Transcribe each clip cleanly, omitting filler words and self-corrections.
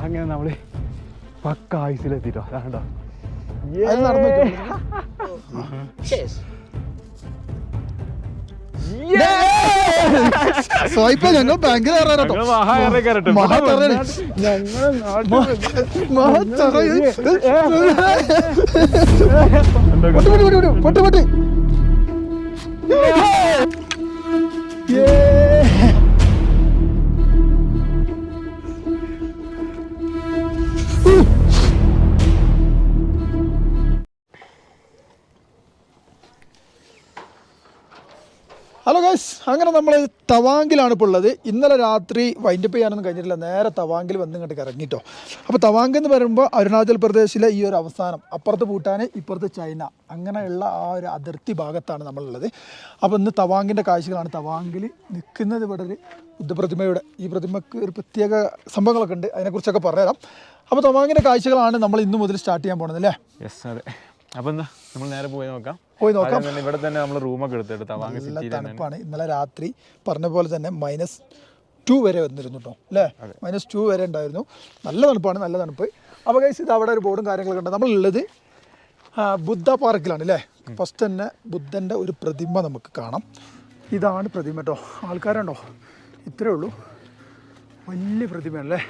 അങ്ങനെ നമ്മൾ പക്ക ആയുസിലെത്തിട്ടോ അതാണ്ടോ ഞങ്ങൾ ബാങ്കിൽ പൊട്ട് ഹലോ ഗൈസ്, അങ്ങനെ നമ്മൾ തവാങ്കിലാണ് ഇപ്പോൾ ഉള്ളത്. ഇന്നലെ രാത്രി വൈൻഡപ്പ് ചെയ്യാനൊന്നും കഴിഞ്ഞിട്ടില്ല, നേരെ തവാങ്കിൽ വന്ന് ഇങ്ങോട്ട് ഇറങ്ങിട്ടോ. അപ്പോൾ തവാങ്ക് എന്ന് പറയുമ്പോൾ അരുണാചൽ പ്രദേശിലെ ഈ ഒരു അവസാനം, അപ്പുറത്ത് ഭൂട്ടാൻ ഇപ്പുറത്ത് ചൈന, അങ്ങനെയുള്ള ആ ഒരു അതിർത്തി ഭാഗത്താണ് നമ്മളുള്ളത്. അപ്പോൾ ഇന്ന് തവാങ്കിൻ്റെ കാഴ്ചകളാണ്. തവാങ്കിൽ നിൽക്കുന്നത് ഇവിടെ ഒരു ബുദ്ധപ്രതിമയുടെ, ഈ പ്രതിമയ്ക്ക് ഒരു പ്രത്യേക സംഭവങ്ങളൊക്കെ ഉണ്ട്, അതിനെക്കുറിച്ചൊക്കെ പറഞ്ഞുതരാം. അപ്പോൾ തവാങ്കിൻ്റെ കാഴ്ചകളാണ് നമ്മൾ ഇന്ന് മുതൽ സ്റ്റാർട്ട് ചെയ്യാൻ പോകുന്നത് അല്ലേ? യെസ്, അതെ. അപ്പോൾ എന്താ നമ്മൾ നേരെ പോയി നോക്കാം. ഇവിടെ തന്നെ നമ്മൾ റൂമൊക്കെ എടുത്തിട്ട് തവാങ്ക് സിറ്റിയിൽ തണുപ്പാണ്. ഇന്നലെ രാത്രി പറഞ്ഞ പോലെ തന്നെ -2 വരെ വന്നിരുന്നു കേട്ടോ അല്ലേ? -2 വരെ ഉണ്ടായിരുന്നു. നല്ല തണുപ്പാണ്, നല്ല തണുപ്പ്. അപ്പോൾ ഗൈസ് ഇത് അവിടെ ഒരു ബോർഡും കാര്യങ്ങളൊക്കെ ഉണ്ട്. നമ്മളുള്ളത് ബുദ്ധ പാർക്കിലാണ് അല്ലേ? ഫസ്റ്റ് തന്നെ ബുദ്ധൻ്റെ ഒരു പ്രതിമ നമുക്ക് കാണാം. ഇതാണ് പ്രതിമ കേട്ടോ. ആൾക്കാരുണ്ടോ? ഇത്രയേ ഉള്ളൂ, വലിയ പ്രതിമയല്ലേ.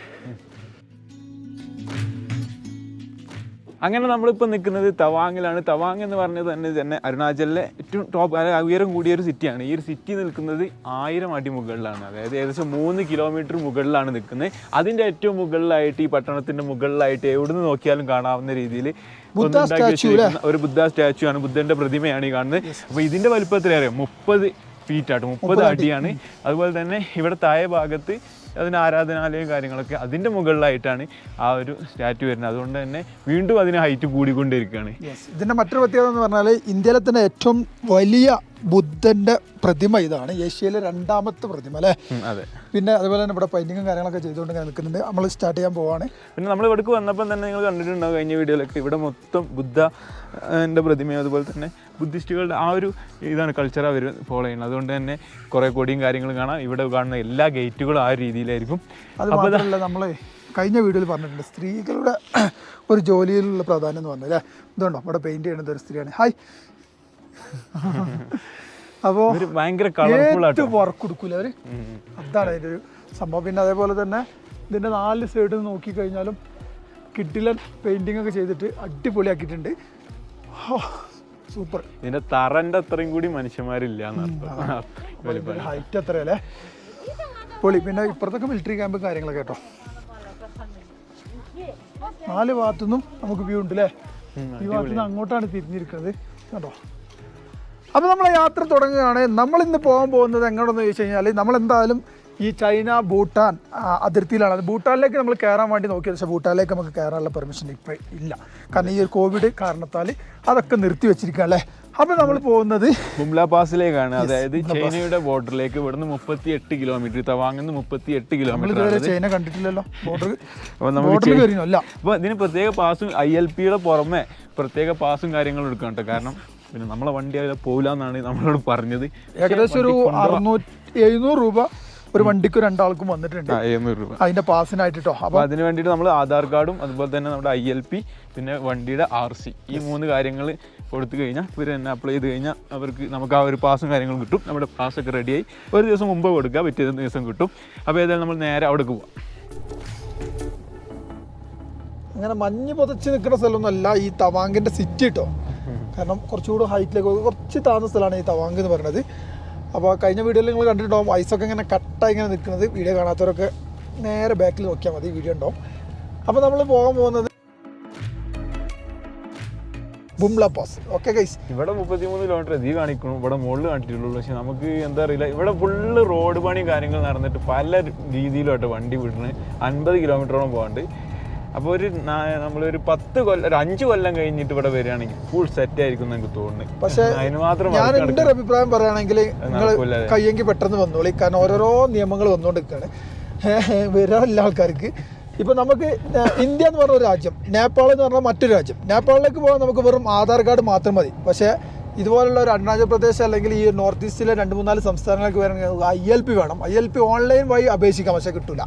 അങ്ങനെ നമ്മളിപ്പോൾ നിൽക്കുന്നത് തവാങ്ങിലാണ്. തവാങ് എന്ന് പറഞ്ഞത് തന്നെ അരുണാചലിലെ ഏറ്റവും ടോപ്പ് ഉയരം കൂടിയൊരു സിറ്റിയാണ്. ഈ ഒരു സിറ്റി നിൽക്കുന്നത് 1000 അടി മുകളിലാണ്, അതായത് ഏകദേശം 3 കിലോമീറ്റർ മുകളിലാണ് നിൽക്കുന്നത്. അതിൻ്റെ ഏറ്റവും മുകളിലായിട്ട്, ഈ പട്ടണത്തിൻ്റെ മുകളിലായിട്ട് എവിടുന്ന് നോക്കിയാലും കാണാവുന്ന രീതിയിൽ ഒരു ബുദ്ധ സ്റ്റാച്ചു ആണ്, ബുദ്ധൻ്റെ പ്രതിമയാണ് ഈ കാണുന്നത്. അപ്പോൾ ഇതിൻ്റെ വലുപ്പത്തിൽ അറിയാം 30 ഫീറ്റാണ്, 30 അടിയാണ്. അതുപോലെ തന്നെ ഇവിടെ താഴെ ഭാഗത്ത് അതിന് ആരാധനാലയം കാര്യങ്ങളൊക്കെ അതിൻ്റെ മുകളിലായിട്ടാണ് ആ ഒരു സ്റ്റാച്ചു വരുന്നത്. അതുകൊണ്ട് തന്നെ വീണ്ടും അതിന് ഹൈറ്റ് കൂടിക്കൊണ്ടിരിക്കുകയാണ്. ഇതിൻ്റെ മറ്റൊരു പ്രത്യേകത എന്ന് പറഞ്ഞാൽ ഇന്ത്യയിലെ തന്നെ ഏറ്റവും വലിയ ബുദ്ധൻ്റെ പ്രതിമ ഇതാണ്, ഏഷ്യയിലെ 2ാമത്തെ പ്രതിമ അല്ലേ? അതെ. പിന്നെ അതുപോലെ തന്നെ ഇവിടെ പെയിൻറ്റിങ്ങും കാര്യങ്ങളൊക്കെ ചെയ്തുകൊണ്ട് നിൽക്കുന്നുണ്ട്. നമ്മൾ സ്റ്റാർട്ട് ചെയ്യാൻ പോവാണ്. പിന്നെ നമ്മൾ ഇവിടേക്ക് വന്നപ്പം തന്നെ നിങ്ങൾ കണ്ടിട്ടുണ്ടാവും കഴിഞ്ഞ വീഡിയോയിലൊക്കെ, ഇവിടെ മൊത്തം ബുദ്ധൻ്റെ പ്രതിമയും അതുപോലെ തന്നെ ബുദ്ധിസ്റ്റുകളുടെ ആ ഒരു ഇതാണ് കൾച്ചർ അവർ ഫോളോ ചെയ്യുന്നത്. അതുകൊണ്ട് തന്നെ കുറേ കൊടിയും കാര്യങ്ങളും കാണാം. ഇവിടെ കാണുന്ന എല്ലാ ഗേറ്റുകളും ആ രീതിയിലായിരിക്കും. അത് മാത്രമല്ല, നമ്മൾ കഴിഞ്ഞ വീഡിയോയിൽ പറഞ്ഞിട്ടുണ്ട് സ്ത്രീകളുടെ ഒരു ജോലിയിലുള്ള പ്രാധാന്യം എന്ന് പറഞ്ഞല്ലേ. ഇതുണ്ടോ ഇവിടെ പെയിൻറ് ചെയ്യുന്നത് ഒരു സ്ത്രീയാണ്. ഹായ്. അപ്പോൾ ഭയങ്കര കളർഫുൾ വർക്ക് കൊടുക്കൂല അവർ, അതാണ് അതിൻ്റെ ഒരു സംഭവം. പിന്നെ അതേപോലെ തന്നെ ഇതിൻ്റെ 4 സൈഡിൽ നോക്കിക്കഴിഞ്ഞാലും കിഡിലൻ പെയിൻറ്റിംഗ് ഒക്കെ ചെയ്തിട്ട് അടിപൊളിയാക്കിയിട്ടുണ്ട്. സൂപ്പർ. ഇതിന്റെ തറന്റെ അത്രയും കൂടി മനുഷ്യന്മാരില്ല, ഹൈറ്റ് അത്രയല്ലേ, പൊളി. പിന്നെ ഇപ്പുറത്തൊക്കെ മിലിറ്ററി ക്യാമ്പും കാര്യങ്ങളൊക്കെ കേട്ടോ. 4 ഭാഗത്തുനിന്നും നമുക്ക് വ്യൂ ഉണ്ട് അല്ലേ? ഈ ഭാഗത്തുനിന്ന് അങ്ങോട്ടാണ് തിരിഞ്ഞിരിക്കുന്നത് കേട്ടോ. അപ്പോൾ നമ്മളെ യാത്ര തുടങ്ങുകയാണ്. നമ്മളിന്ന് പോകാൻ പോകുന്നത് എങ്ങോട്ടെന്ന് ചോദിച്ചു കഴിഞ്ഞാൽ, നമ്മളെന്തായാലും ഈ ചൈന ഭൂട്ടാൻ അതിർത്തിയിലാണ്. അത് ഭൂട്ടാനിലേക്ക് നമ്മൾ കയറാൻ വേണ്ടി നോക്കിയത്, പക്ഷേ ഭൂട്ടാനിലേക്ക് നമുക്ക് കയറാനുള്ള പെർമിഷൻ ഇപ്പോൾ ഇല്ല, കാരണം ഈ ഒരു കോവിഡ് കാരണത്താൽ അതൊക്കെ നിർത്തി വെച്ചിരിക്കുക അല്ലേ. അപ്പോൾ നമ്മൾ പോകുന്നത് ബുംല പാസിലേക്കാണ്, അതായത് ചൈനയുടെ ബോർഡറിലേക്ക്. ഇവിടുന്ന് 38 കിലോമീറ്റർ, തവാങ്ങിന്ന് 38 കിലോമീറ്റർ. ചൈന കണ്ടിട്ടില്ലല്ലോ ബോർഡർ. അപ്പോൾ ഇതിന് പ്രത്യേക പാസും ILPയുടെ പുറമെ പ്രത്യേക പാസും കാര്യങ്ങളും എടുക്കണം കേട്ടോ. കാരണം പിന്നെ നമ്മളെ വണ്ടി അതിൽ പോകില്ല എന്നാണ് നമ്മളോട് പറഞ്ഞത്. ഏകദേശം ഒരു 600-700 രൂപ ഒരു വണ്ടിക്ക് 2 ആൾക്കും വന്നിട്ടുണ്ട്, 700 രൂപ അതിന്റെ പാസിനായിട്ട് കേട്ടോ. അപ്പോൾ അതിന് വേണ്ടിയിട്ട് നമ്മൾ ആധാർ കാർഡും അതുപോലെ തന്നെ നമ്മുടെ ILP പിന്നെ വണ്ടിയുടെ RC ഈ 3 കാര്യങ്ങൾ കൊടുത്തു കഴിഞ്ഞാൽ ഇവർ തന്നെ അപ്ലൈ ചെയ്ത് കഴിഞ്ഞാൽ നമുക്ക് ആ ഒരു പാസും കാര്യങ്ങളും കിട്ടും. നമ്മുടെ പാസ്സൊക്കെ റെഡിയായി ഒരു ദിവസം മുമ്പ് കൊടുക്കുക, പിറ്റേ ദിവസം കിട്ടും. അപ്പോൾ ഏതായാലും നമ്മൾ നേരെ അവിടേക്ക് പോവാം. അങ്ങനെ മഞ്ഞ് പുതച്ച് നിൽക്കുന്ന സ്ഥലമൊന്നുമല്ല ഈ തവാങ്കിൻ്റെ സിറ്റി കേട്ടോ. കാരണം കുറച്ചുകൂടി ഹൈറ്റിലേക്ക് കുറച്ച് താഴ്ന്ന സ്ഥലമാണ് ഈ തവാങ്ക് എന്ന് പറയുന്നത്. അപ്പോൾ കഴിഞ്ഞ വീഡിയോയിൽ നിങ്ങൾ കണ്ടിട്ടുണ്ടാവും ഐസൊക്കെ ഇങ്ങനെ കട്ടായി ഇങ്ങനെ നിൽക്കുന്നത്. വീഡിയോ കാണാത്തവരൊക്കെ നേരെ ബാക്കിൽ നോക്കിയാൽ മതി, വീഡിയോ ഉണ്ടാവും. അപ്പോൾ നമ്മൾ പോകാൻ പോകുന്നത് ബുംല പാസ്. ഓക്കെ ഗൈസ്, ഇവിടെ 33 കിലോമീറ്റർ അധികം കാണിക്കണം, ഇവിടെ മുകളിൽ കാണിച്ചിട്ടുള്ളൂ. പക്ഷെ നമുക്ക് എന്താ അറിയില്ല, ഇവിടെ ഫുള്ള് റോഡ് പണിയും കാര്യങ്ങൾ നടന്നിട്ട് പല രീതിയിലോട്ട് വണ്ടി വിടുന്നത് 50 കിലോമീറ്ററോളം പോകാണ്ട്. അപ്പോൾ നമ്മളൊരു 10 കൊല്ലം, ഒരു 5 കൊല്ലം കഴിഞ്ഞിട്ട് ഇവിടെ വരികയാണെങ്കിൽ ഫുൾ സെറ്റ് ആയിരിക്കും എനിക്ക് തോന്നുന്നത്. പക്ഷേ അതിന് മാത്രം ഞാൻ എൻ്റെ ഒരു അഭിപ്രായം പറയുകയാണെങ്കിൽ നിങ്ങൾ കയ്യെങ്കിൽ പെട്ടെന്ന് വന്നോളി, കാരണം ഓരോരോ നിയമങ്ങൾ വന്നുകൊണ്ടിരിക്കുകയാണ് വരാനുള്ള ആൾക്കാർക്ക്. ഇപ്പോൾ നമുക്ക് ഇന്ത്യ എന്ന് പറഞ്ഞ ഒരു രാജ്യം, നേപ്പാൾ എന്ന് പറഞ്ഞാൽ മറ്റൊരു രാജ്യം. നേപ്പാളിലേക്ക് പോകാൻ നമുക്ക് വെറും ആധാർ കാർഡ് മാത്രം മതി. പക്ഷേ ഇതുപോലുള്ള ഒരു അരുണാചൽ പ്രദേശ് അല്ലെങ്കിൽ ഈ നോർത്ത് ഈസ്റ്റിലെ 2-3-4 സംസ്ഥാനങ്ങൾക്ക് വരണമെങ്കിൽ ILP വേണം. ILP ഓൺലൈൻ വഴി അപേക്ഷിക്കാം, പക്ഷേ കിട്ടില്ല,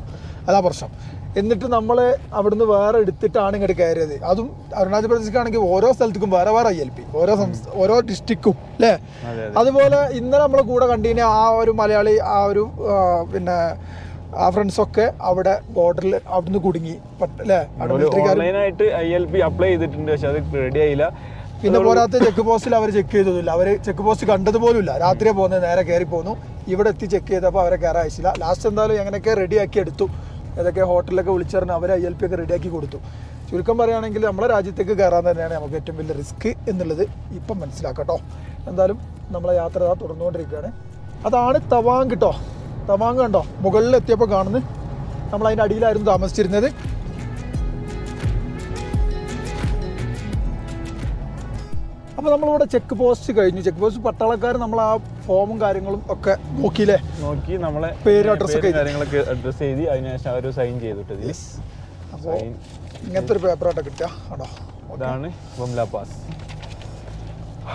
അതാ പ്രശ്നം. എന്നിട്ട് നമ്മൾ അവിടുന്ന് വേറെ എടുത്തിട്ടാണ് ഇങ്ങോട്ട് കയറിയത്. അതും അരുണാചൽ പ്രദേശിലാണെങ്കിൽ ഓരോ സ്ഥലത്തേക്കും വേറെ വേറെ ILP, ഓരോ ഡിസ്ട്രിക്റ്റും അല്ലേ. അതുപോലെ ഇന്നലെ നമ്മളെ കൂടെ കണ്ടിന് ആ ഒരു മലയാളി, ആ ഒരു പിന്നെ ആ ഫ്രണ്ട്സൊക്കെ അവിടെ ബോർഡറിൽ അവിടുന്ന് കുടുങ്ങി അല്ലേ. ILP അപ്ലൈ ചെയ്തിട്ടുണ്ട്, പക്ഷെ അത് റെഡി ആയില്ല. പിന്നെ പോരാത്ത ചെക്ക് പോസ്റ്റിൽ അവർ ചെക്ക് ചെയ്തതില്ല. അവർ ചെക്ക് പോസ്റ്റ് കണ്ടതുപോലുമില്ല. രാത്രിയെ പോകുന്നത്, നേരെ കയറി പോന്നു. ഇവിടെ എത്തി ചെക്ക് ചെയ്തപ്പോൾ അവരെ കയറാൻ അയച്ചില്ല. ലാസ്റ്റ് എന്തായാലും എങ്ങനെയൊക്കെ റെഡിയാക്കി എടുത്തു. ഏതൊക്കെ ഹോട്ടലിലൊക്കെ വിളിച്ചറിഞ്ഞ് അവർ ILP ഒക്കെ റെഡിയാക്കി കൊടുത്തു. ചുരുക്കം പറയുകയാണെങ്കിൽ നമ്മളെ രാജ്യത്തേക്ക് കയറാൻ തന്നെയാണ് നമുക്ക് ഏറ്റവും വലിയ റിസ്ക് എന്നുള്ളത് ഇപ്പം മനസ്സിലാക്കട്ടോ. എന്തായാലും നമ്മളെ യാത്ര തുടർന്നുകൊണ്ടിരിക്കുകയാണ്. അതാണ് തവാങ് കേട്ടോ. തവാങ് കണ്ടോ, മുകളിൽ എത്തിയപ്പോൾ കാണുന്നത്. നമ്മൾ അതിൻ്റെ അടിയിലായിരുന്നു താമസിച്ചിരുന്നത്. അപ്പോൾ നമ്മളിവിടെ ചെക്ക് പോസ്റ്റ് കഴിഞ്ഞു. ചെക്ക് പോസ്റ്റ് പട്ടാളക്കാർ നമ്മൾ ആ ഫോമും കാര്യങ്ങളും ഒക്കെ നോക്കി നമ്മളെ പേര് അഡ്രസ്സൊക്കെ അഡ്രസ് ചെയ്ത് അതിനുശേഷം അവർ സൈൻ ചെയ്തിട്ടത്. അപ്പോൾ ഇങ്ങനത്തെ ഒരു പേപ്പറായിട്ട് കിട്ടുക കേട്ടോ. അതാണ് ബുംല പാസ്.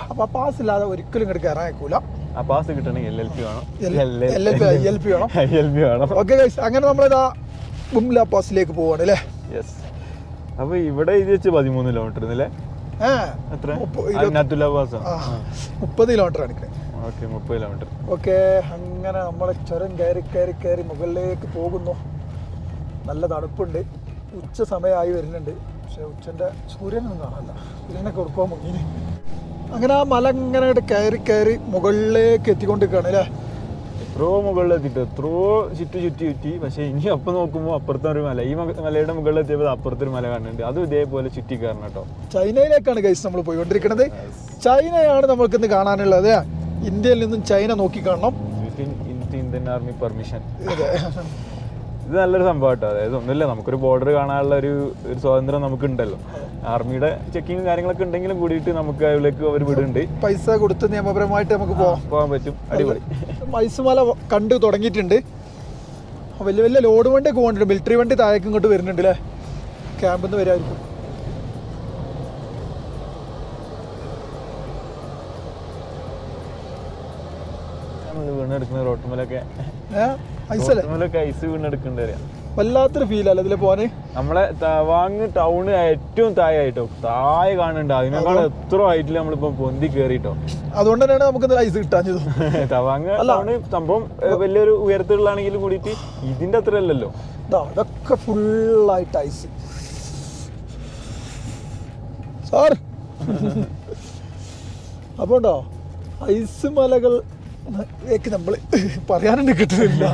അപ്പോൾ ആ പാസ് ഇല്ലാതെ ഒരിക്കലും ഇങ്ങോട്ട് കയറാൻ അയക്കൂല. ആ പാസ് കിട്ടണമെങ്കിൽ LLP വേണം. ILP വേണം. ഓക്കെ ഗൈസ്, അങ്ങനെ നമ്മളിതാ ബുംല പാസിലേക്ക് പോവാണ് അല്ലേ. യെസ്. അപ്പോൾ ഇവിടെ ഇത് വെച്ച് 13 കിലോമീറ്റർ അല്ലേ. 30 കിലോമീറ്റർ ആണ്. Okay, 30 kilometre. ഓക്കെ, അങ്ങനെ നമ്മൾ ചുരം കയറി മുകളിലേക്ക് പോകുന്നു. നല്ല തണുപ്പുണ്ട്. ഉച്ച സമയമായി വരുന്നുണ്ട്. പക്ഷെ ഉച്ചൻ്റെ സൂര്യനൊന്നും കാണാനില്ല. സൂര്യനൊക്കെ കൊടുക്കാൻ മുങ്ങിന്. അങ്ങനെ ആ മല ഇങ്ങനെ കയറി മുകളിലേക്ക് എത്തിക്കൊണ്ടിരിക്കുകയാണ് അല്ലേ. എത്രയോ മുകളിലെത്തിയിട്ട് എത്രയോ ചുറ്റി. പക്ഷെ ഇനി അപ്പം നോക്കുമ്പോൾ അപ്പുറത്തെ ഒരു മല, ഈ മലയുടെ മുകളിലെത്തിയപ്പോൾ അപ്പുറത്തൊരു മല കാണുന്നുണ്ട്. അതും ഇതേപോലെ ചുറ്റി കയറണം കേട്ടോ. ചൈനയിലേക്കാണ് ഗൈസ് നമ്മൾ പോയിക്കൊണ്ടിരിക്കുന്നത്. ചൈനയാണ് നമ്മൾക്കിന്ന് കാണാനുള്ളത്. ഇന്ത്യയിൽ നിന്നും ചൈന നോക്കി കാണണം. Indian army permission. ഇത് നല്ലൊരു സംഭവം കേട്ടോ. അതായത് ഒന്നുമില്ല, നമുക്കൊരു ബോർഡർ കാണാനുള്ള ഒരു സ്വാതന്ത്ര്യം നമുക്കുണ്ടല്ലോ. ആർമിയുടെ ചെക്കിങ് കാര്യങ്ങളൊക്കെ ഉണ്ടെങ്കിലും കൂടിയിട്ട് നമുക്ക് അതിലേക്ക് അവർ വിടുന്നുണ്ട്. പൈസ കൊടുത്ത് നിയമപരമായിട്ട് നമുക്ക് പോകാൻ പറ്റും. അടിപൊളി. മൈസുമല കണ്ടു തുടങ്ങിയിട്ടുണ്ട്. വലിയ വലിയ ലോഡ് വണ്ടിയൊക്കെ പോകുന്നുണ്ട്. മിലിറ്ററി വണ്ടി താഴേക്ക് ഇങ്ങോട്ട് വരുന്നുണ്ട് അല്ലേ. ക്യാമ്പിൽ നിന്ന് വരായിരിക്കും. വീണെടുക്കുന്ന റോട്ടുമലൊക്കെ ഐസ് വീണെടുക്കേണ്ടി. വല്ലാത്തൊരു ഫീൽ അല്ല ഇതിൽ പോവാന്. നമ്മളെ തവാങ് ടൗണ് ഏറ്റവും താഴെയായിട്ടോ, താഴെ കാണുന്നുണ്ട്. അതിനേക്കാൾ എത്ര ഹൈറ്റിൽ നമ്മളിപ്പോ പൊന്തി കേറിട്ടോ. അതുകൊണ്ട് തന്നെയാണ് നമുക്ക് ഐസ് കിട്ടാഞ്ഞത്. തവാങ് ടൗണ് സംഭവം വലിയൊരു ഉയരത്തിലുള്ളാണെങ്കിലും കൂടിയിട്ട് ഇതിന്റെ അത്ര അല്ലല്ലോ. ഇതൊക്കെ ഫുള്ളായിട്ട് ഐസ് സാർ. അപ്പൊ ഉണ്ടോ ഐസ് മലകൾ നമ്മള് പറയാനുണ്ട് കിട്ടുന്നില്ല.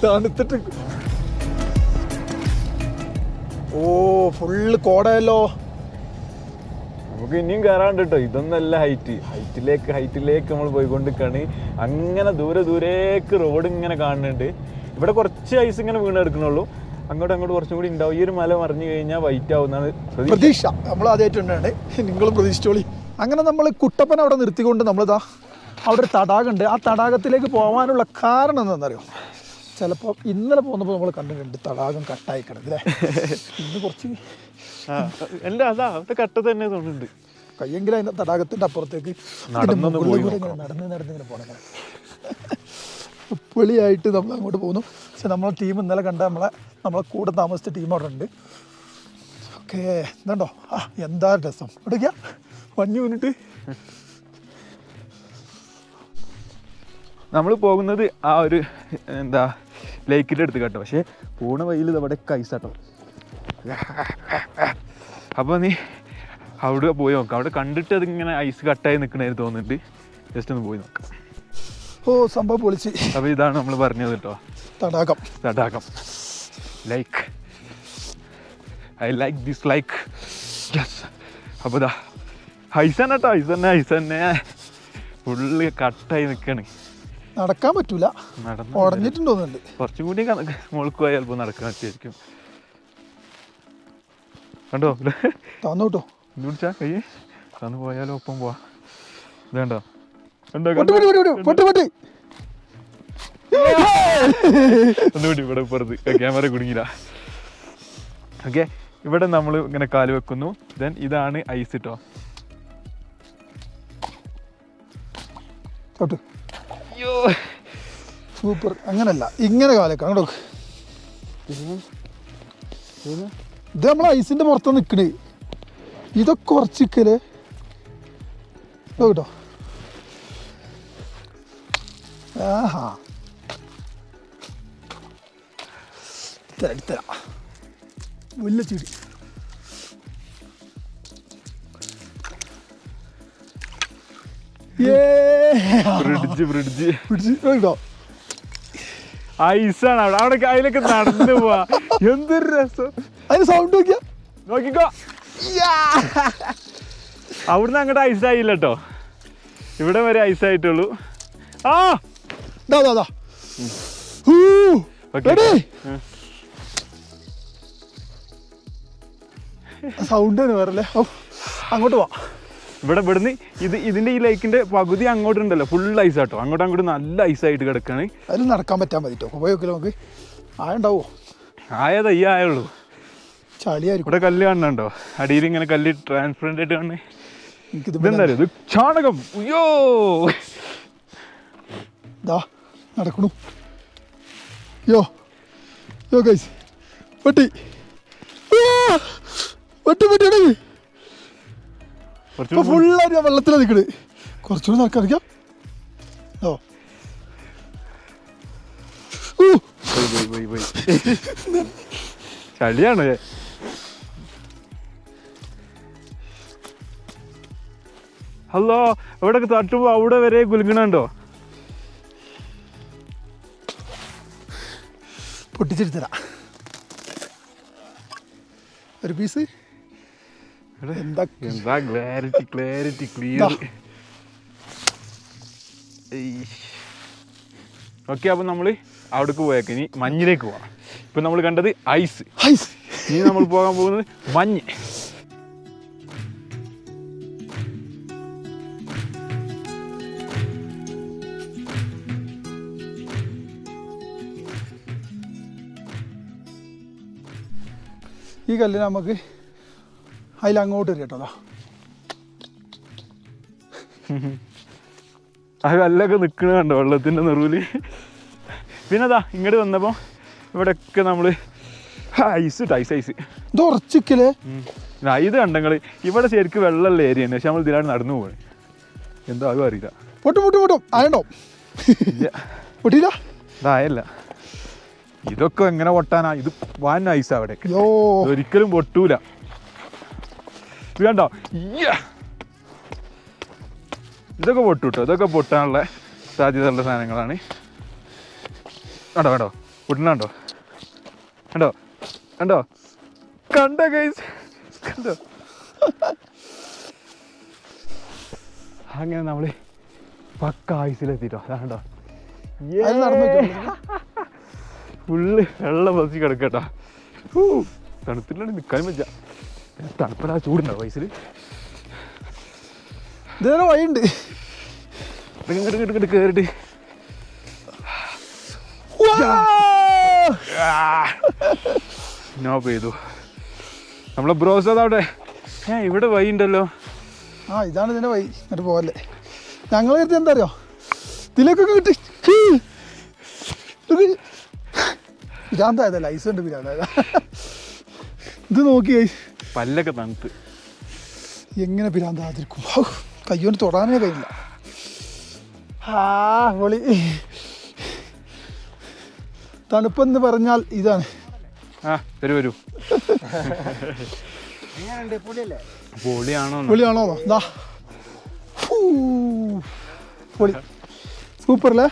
തണുത്തിട്ട് ഫുള്ള് കോടയല്ലോ. നമുക്ക് ഇനിയും കയറാണ്ട് കേട്ടോ. ഇതൊന്നല്ല ഹൈറ്റിലേക്ക് നമ്മൾ പോയിക്കൊണ്ടിരിക്കുകയാണ്. അങ്ങനെ ദൂരേക്ക് റോഡ് ഇങ്ങനെ കാണുന്നുണ്ട്. ഇവിടെ കുറച്ച് ഐസ് ഇങ്ങനെ വീണെടുക്കണുള്ളൂ. അങ്ങോട്ട് കുറച്ചും കൂടി ഉണ്ടാവും. ഈ ഒരു മല മറിഞ്ഞു കഴിഞ്ഞാൽ വൈറ്റ് ആവുന്നതാണ് പ്രതീക്ഷ. നമ്മൾ ആദ്യമായിട്ടുണ്ടാണ്, നിങ്ങളും പ്രതീക്ഷിച്ചോളി. അങ്ങനെ നമ്മൾ കുട്ടപ്പന അവിടെ നിർത്തിക്കൊണ്ട് നമ്മളിതാ അവിടെ ഒരു തടാകമുണ്ട്. ആ തടാകത്തിലേക്ക് പോകാനുള്ള കാരണം എന്താണെന്നറിയോ? ചിലപ്പോൾ ഇന്നലെ പോകുന്നപ്പോൾ നമ്മൾ കണ്ടിട്ടുണ്ട് തടാകം കട്ടായി കിടക്കില്ലേ. ഇന്ന് കുറച്ച് കട്ട തന്നെ തോന്നുന്നുണ്ട്. കയ്യെങ്കിലും അതിൻ്റെ തടാകത്തിൻ്റെ അപ്പുറത്തേക്ക് നടന്നിങ്ങനെ പോകണം. പൊളിയായിട്ട് നമ്മൾ അങ്ങോട്ട് പോകുന്നു. പക്ഷെ നമ്മളെ ടീം ഇന്നലെ കണ്ട നമ്മളെ കൂടെ താമസിച്ച ടീം അവിടെ ഉണ്ട്. ഓക്കെ, എന്താണ്ടോ എന്താ രസം. എവിടേക്കാ 5 മിനിറ്റ്. നമ്മൾ പോകുന്നത് ആ ഒരു ലേക്കിൻ്റെ അടുത്ത് കേട്ടോ. പക്ഷേ പോണ വഴിയിൽ അവിടെ ഐസാട്ടോ. അപ്പോൾ നീ അവിടെ പോയി നോക്കാം. അവിടെ കണ്ടിട്ട് അതിങ്ങനെ ഐസ് കട്ടായി നിൽക്കണേന്ന് തോന്നിട്ട് ജസ്റ്റ് ഒന്ന് പോയി നോക്കാം. സംഭവം പൊളിച്ച്. അപ്പോൾ ഇതാണ് നമ്മൾ പറഞ്ഞത് കേട്ടോ, തടാകം. Like I like this like. Yes. അപ്പോൾ ഇതാ ഐസ് തന്നെ കേട്ടോ. ഐസ് തന്നെ ഫുള്ള് കട്ടായി നിൽക്കണ്. നടക്കാൻ പറ്റൂല, ഉടഞ്ഞിട്ടുണ്ടോന്നുണ്ട്. കുറച്ചും കൂടി മുകൾക്ക് പോയാൽ ചിലപ്പോൾ നടക്കാൻ പറ്റുമായിരിക്കും. കണ്ടോ തന്നോട്ടോ വിളിച്ചാ കൈ തന്നു പോയാലോ ഒപ്പം പോവാ. ഇതേണ്ടോ ഒന്നുകൂടി ഇവിടെ പുറത്ത് ക്യാമറ കുടുങ്ങില്ല. ഓക്കെ, ഇവിടെ നമ്മൾ ഇങ്ങനെ കാല് വെക്കുന്നു. ദെൻ ഇതാണ് ഐസ് കേട്ടോ. സൂപ്പർ. അങ്ങനല്ല, ഇങ്ങനെ കാലൊക്കെ അങ്ങോട്ട് ഇത് നമ്മൾ ഐസിന്റെ പുറത്ത് നിൽക്കണേ. ഇതൊക്കെ കുറച്ച് നിൽക്കല് കേട്ടോ. ആഹാ തരാം വലിയ ചെടി. കേട്ടോ ഐസാണ് അവിടെ. അവിടെ അതിലൊക്കെ നടന്നു പോവാ. എന്തൊരു രസം. അതിന് സൗണ്ട് നോക്കിയാ നോക്കിക്കോ. അവിടുന്ന് അങ്ങോട്ട് ഐസായില്ല കേട്ടോ, ഇവിടെ വരെ ഐസായിട്ടുള്ളൂ. ആ സൗണ്ട് വേറല്ലേ. അങ്ങോട്ട് പോവാ. ഇവിടുന്ന് ഇതിന്റെ ഈ ലേക്കിന്റെ പകുതി അങ്ങോട്ടുണ്ടല്ലോ ഫുൾ ഐസ് ആട്ടോ. അങ്ങോട്ട് നല്ല ഐസായിട്ട് കിടക്കാണ്. അതിൽ നടക്കാൻ പറ്റാൻ മതി കേട്ടോ. പോയി നോക്കില്ല നമുക്ക്. ആയുണ്ടാവോ? ആയതാ ഈ ആയുള്ളൂ. ചളിയായിരിക്കും. ഇവിടെ കല്ല് കാണുന്നുണ്ടോ? അടിയിൽ ഇങ്ങനെ കല്ല് ട്രാൻസ്പെറന്റ് ആയിട്ട് കാണണേ. ഇതെന്താ ഇത്? ചാണകം. അയ്യോ നടക്കണു. യോ ഗൈസ് വെട്ടി ഫുള്ളായിട്ട് വെള്ളത്തിലാണ് നിൽക്കണ്. കുറച്ചുകൂടി നടക്കാറിക്കാം. ചളിയാണ്. ഹലോ, ഇവിടെ തട്ടുമ്പോ അവിടെ വരെ കുലുങ്ങണുണ്ടോ? പൊട്ടിച്ചെടുത്തരാ ഒരു പീസ്. എന്താ ക്ലാരിറ്റി ക്ലിയർ. ഓക്കെ, അപ്പൊ നമ്മള് അവിടേക്ക് പോയേക്ക്. ഇനി മഞ്ഞിലേക്ക് പോവാം. ഇപ്പൊ നമ്മൾ കണ്ടത് ഐസ്. ഇനി നമ്മൾ പോകാൻ പോകുന്നത് മഞ്ഞ്. ഈ കല്ലിന് നമുക്ക് അതിലങ്ങോട്ട് കേട്ടോ. ആ കല്ലൊക്കെ നിൽക്കണ കണ്ടോ വെള്ളത്തിൻ്റെ നെറുവിൽ. പിന്നെ അതാ ഇങ്ങോട്ട് വന്നപ്പോൾ ഇവിടെയൊക്കെ നമ്മൾ ഐസ് ഇത് ഉറച്ചിക്കലേ. ഇത് കണ്ടങ്ങൾ ഇവിടെ ശരിക്കും വെള്ളമുള്ള ഏരിയ തന്നെ. പക്ഷെ നമ്മൾ ഇതിലാണ് നടന്നു പോകണേ. എന്തോ അതും അറിയില്ല. പൊട്ടും ആയണ്ടോ? പൊട്ടിയില്ല. ഇതായല്ല. ഇതൊക്കെ എങ്ങനെ പൊട്ടാനാ? ഇത് വാൻ ഐസ് അവിടെ ഒരിക്കലും പൊട്ടൂല. ഇത് കണ്ടോ? ഇതൊക്കെ പൊട്ടൂട്ടോ. ഇതൊക്കെ പൊട്ടാനുള്ള സാധ്യതയുള്ള സാധനങ്ങളാണ്. കണ്ടോ പൊട്ടുന്നുണ്ടോ? കണ്ടോ ഗൈസ്? കണ്ടോ? അങ്ങനെ നമ്മള് പക്ക ഐസിലെത്തിട്ടോ. അതാണ്ടോ ഫുള്ള് വെള്ളം പതിച്ച് കിടക്കട്ടോ. തണുത്തില്ലാണ്ട് നിൽക്കാനും പറ്റാ. തണുപ്പിടാ ചൂടുണ്ടാവും ഐസില്. ഇതേ വഴിയുണ്ട്. ഇങ്ങോട്ട് കേറിട്ട് നോ പെയ്തു. നമ്മളെ ബ്രോസ് അതവിടെ. ഇവിടെ വഴി ഉണ്ടല്ലോ. ഇതാണ് ഇതിന്റെ വഴി. എന്നിട്ട് പോവല്ലേ. ഞങ്ങൾ കരുതി എന്താ അറിയോ, ഇതിലേക്കൊക്കെ കിട്ടി പിരാന്തായതല്ല. ഐസ് ഉണ്ട് പിരാന്തായത. ഇത് നോക്കി പല്ലൊക്കെ തണുത്ത് എങ്ങനെ പിരാന്താതിരിക്കും. കയ്യോണ്ട് തൊടാനേ കഴിയില്ല. പൊളി. തണുപ്പെന്ന് പറഞ്ഞാൽ ഇതാണ്. വരൂ. പൊളിയാണോ? പൊളി സൂപ്പർ അല്ലേ?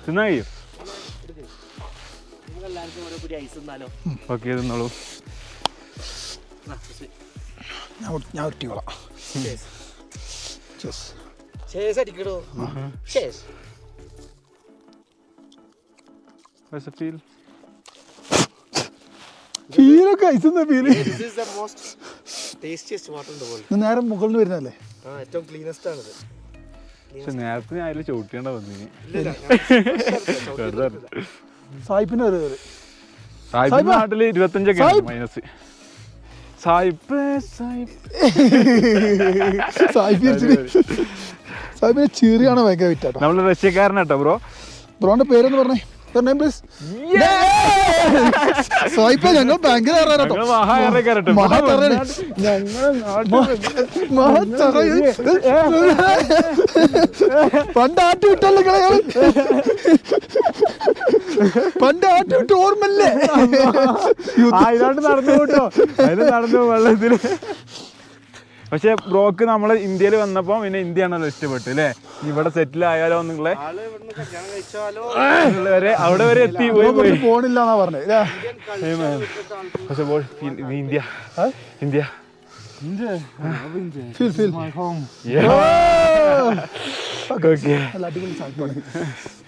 തിന്നാ കഴിയും. ഓക്കെ, തിന്നോളൂ. ഞാൻ ഒറ്റിക്കോളാം. ഫീലൊക്കെ ഐസ് ഫീല്. നേരം മുകളിൽ വരുന്നല്ലേ? ഏറ്റവും ക്ലീനസ്റ്റ് ആണിത്. പക്ഷെ നേരത്തെ ഞാൻ അതിൽ ചവിട്ടിയേണ്ട വന്നിന്. സായിപ്പിന് സായിപ്പിന്റെ നാട്ടില് 25 മൈനസ്. സായിപ്പിനെ ചീറിയാണ് ഭയങ്കര വിറ്റാട്ടോ. നമ്മള് റഷ്യക്കാരനാട്ടോ ബ്രോന്റെ പേരെന്ന് പറഞ്ഞേ. പ്ലീസ്. സ്വൈപ്പ ഞങ്ങൾ ബാങ്കിൽ കയറാനോ പണ്ട് ആട്ടി വിട്ടല്ലേ കളയാള് പണ്ട് ആട്ടി വിട്ട് ഓർമ്മല്ലേ അതിനാണ്ട് നടന്നു കേട്ടോ അതിന് നടന്നു വെള്ളത്തില്. പക്ഷെ ബ്രോക്ക് നമ്മള് ഇന്ത്യയിൽ വന്നപ്പോ പിന്നെ ഇന്ത്യയാണല്ലോ ഇഷ്ടപ്പെട്ടു അല്ലേ? ഇവിടെ സെറ്റിൽ ആയാലോ എന്നുള്ള അവിടെ വരെ എത്തി പോണില്ലാന്നാ പറഞ്ഞത്. പക്ഷെ ഇന്ത്യ ഇന്ത്യ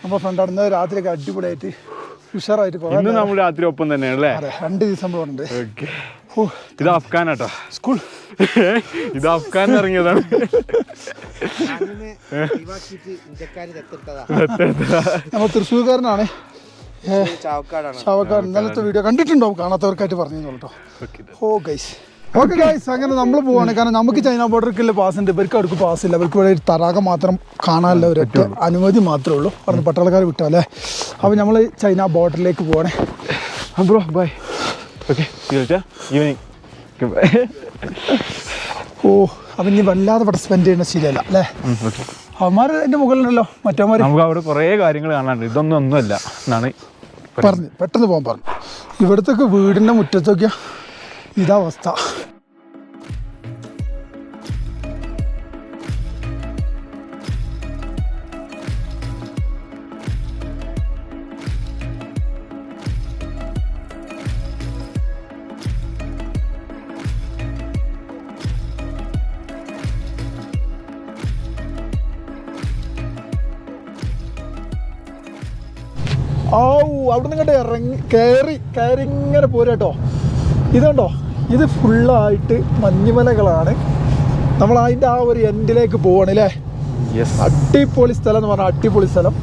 നമ്മുടെ ഫ്രണ്ട് അടുന്ന രാത്രിയൊക്കെ അടിപൊളിയായിട്ട് ഉഷാറായിട്ട് ഇന്ന് നമ്മൾ രാത്രി ഒപ്പം തന്നെയാണ് അല്ലേ? 2 ദിവസം ഉണ്ട്. ഇത് അഫ്ഗാനാട്ടോ സ്കൂൾ. ഇത് അഫ്ഗാൻ ഇറങ്ങിയതാണ്. നമ്മൾ തൃശ്ശൂർക്കാരനാണ്. ചാവക്കാട് ഇന്നലത്തെ വീഡിയോ കണ്ടിട്ടുണ്ടാവും, കാണാത്തവർക്കായിട്ട് പറഞ്ഞു കേട്ടോ. ഓക്കെ ഗൈസ്, അങ്ങനെ നമ്മൾ പോവാണ്. കാരണം നമുക്ക് ചൈന ബോർഡർക്കുള്ള പാസ് ഉണ്ട്, ഇവർക്ക് അടുക്ക് പാസ് ഇല്ല. ഇവർക്ക് ഇവിടെ ഒരു തടാകം മാത്രം കാണാനുള്ള ഒരൊറ്റ അനുമതി മാത്രമേ ഉള്ളൂ. പറഞ്ഞ് പട്ടാളക്കാർ വിട്ടാലേ. അപ്പോൾ നമ്മൾ ചൈന ബോർഡറിലേക്ക് പോവാണ്. Bro bye. Okay evening. അപ്പം ഇനി വല്ലാതെ ഇവിടെ സ്പെൻഡ് ചെയ്യുന്ന ശീലമല്ല അല്ലേ? അവന്മാർ എൻ്റെ മുകളിലുണ്ടല്ലോ മറ്റവന്മാർ. നമുക്ക് അവിടെ കുറേ കാര്യങ്ങൾ കാണാനുണ്ട്. ഇതൊന്നും ഒന്നുമല്ല എന്നാണ് പറഞ്ഞു. പെട്ടെന്ന് പോകാൻ പറഞ്ഞു. ഇവിടത്തൊക്കെ വീടിൻ്റെ മുറ്റത്തൊക്കെ ഇതാ അവസ്ഥ. അവിടെ നിന്ന് ഇങ്ങോട്ട് ഇറങ്ങി കയറി ഇങ്ങനെ പോരാട്ടോ. ഇതുണ്ടോ, ഇത് ഫുള്ളായിട്ട് മഞ്ഞുമലകളാണ്. നമ്മൾ അതിൻ്റെ ആ ഒരു എൻഡിലേക്ക് പോവാണ് അല്ലേ? അടിപൊളി സ്ഥലം എന്ന് പറഞ്ഞാൽ അടിപൊളി സ്ഥലം.